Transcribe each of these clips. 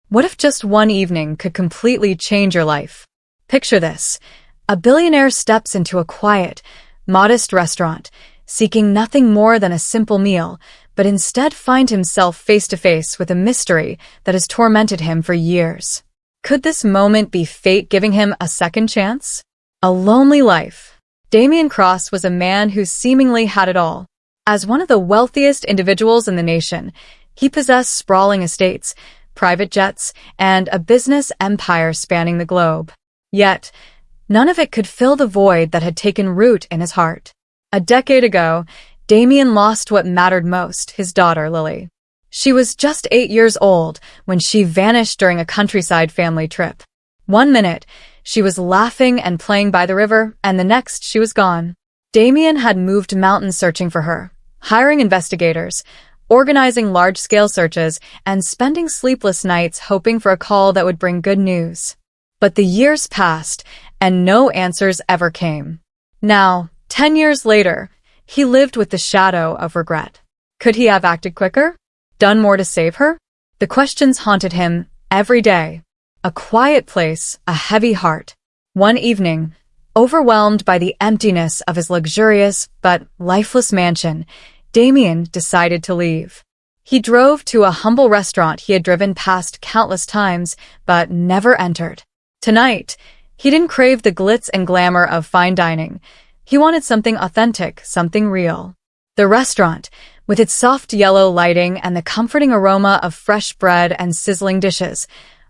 What if just one evening could completely change your life? Picture this. A billionaire steps into a quiet, modest restaurant, seeking nothing more than a simple meal, but instead finds himself face to face with a mystery that has tormented him for years. Could this moment be fate giving him a second chance? A lonely life. Damian Cross was a man who seemingly had it all. As one of the wealthiest individuals in the nation, he possessed sprawling estates, private jets, and a business empire spanning the globe. Yet, none of it could fill the void that had taken root in his heart. A decade ago, Damian lost what mattered most, his daughter, Lily. She was just 8 years old when she vanished during a countryside family trip. One minute, she was laughing and playing by the river, and the next, she was gone. Damian had moved mountains searching for her, hiring investigators, organizing large-scale searches, and spending sleepless nights hoping for a call that would bring good news. But the years passed, and no answers ever came. Now, 10 years later, he lived with the shadow of regret. Could he have acted quicker? Done more to save her? The questions haunted him every day. A quiet place, a heavy heart. One evening, overwhelmed by the emptiness of his luxurious but lifeless mansion, Damian decided to leave. He drove to a humble restaurant he had driven past countless times but never entered. Tonight, he didn't crave the glitz and glamour of fine dining. He wanted something authentic, something real. The restaurant, with its soft yellow lighting and the comforting aroma of fresh bread and sizzling dishes,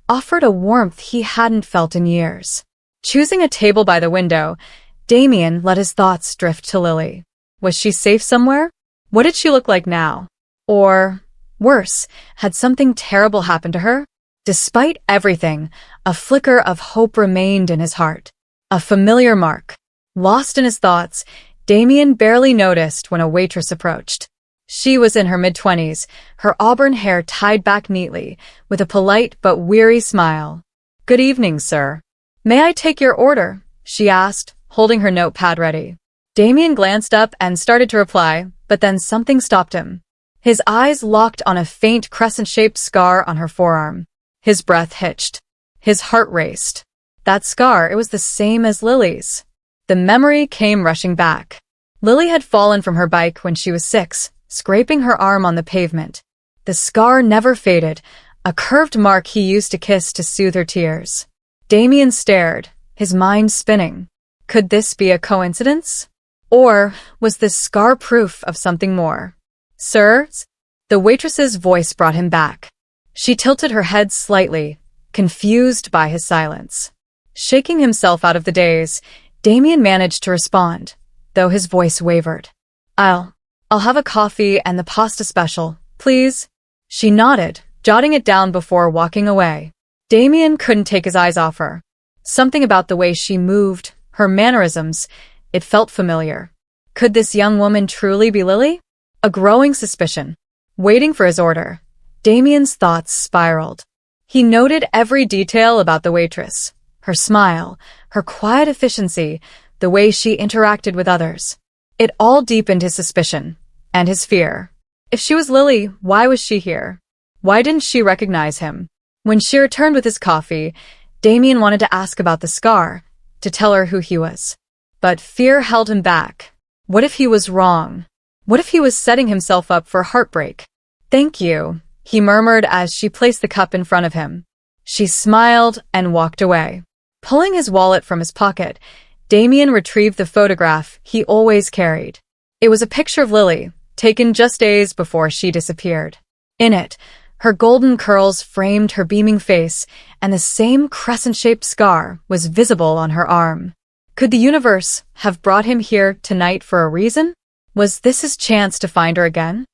offered a warmth he hadn't felt in years. Choosing a table by the window, Damian let his thoughts drift to Lily. Was she safe somewhere? What did she look like now? Or, worse, had something terrible happened to her? Despite everything, a flicker of hope remained in his heart. A familiar mark. Lost in his thoughts, Damian barely noticed when a waitress approached. She was in her mid-20s, her auburn hair tied back neatly, with a polite but weary smile. "Good evening, sir. May I take your order?" she asked, holding her notepad ready. Damian glanced up and started to reply, but then something stopped him. His eyes locked on a faint crescent-shaped scar on her forearm. His breath hitched. His heart raced. That scar, it was the same as Lily's. The memory came rushing back. Lily had fallen from her bike when she was 6, scraping her arm on the pavement. The scar never faded, a curved mark he used to kiss to soothe her tears. Damian stared, his mind spinning. Could this be a coincidence? Or was this scar proof of something more? "Sir?" The waitress's voice brought him back. She tilted her head slightly, confused by his silence. Shaking himself out of the daze, Damian managed to respond, though his voice wavered. I'll have a coffee and the pasta special, please." She nodded, jotting it down before walking away. Damian couldn't take his eyes off her. Something about the way she moved, her mannerisms, it felt familiar. Could this young woman truly be Lily? A growing suspicion. Waiting for his order, Damian's thoughts spiraled. He noted every detail about the waitress. Her smile, her quiet efficiency, the way she interacted with others. It all deepened his suspicion, and his fear. If she was Lily, why was she here? Why didn't she recognize him? When she returned with his coffee, Damian wanted to ask about the scar, to tell her who he was. But fear held him back. What if he was wrong? What if he was setting himself up for heartbreak? "Thank you," he murmured as she placed the cup in front of him. She smiled and walked away. Pulling his wallet from his pocket, Damian retrieved the photograph he always carried. It was a picture of Lily, taken just days before she disappeared. In it, her golden curls framed her beaming face, and the same crescent-shaped scar was visible on her arm. Could the universe have brought him here tonight for a reason? Was this his chance to find her again?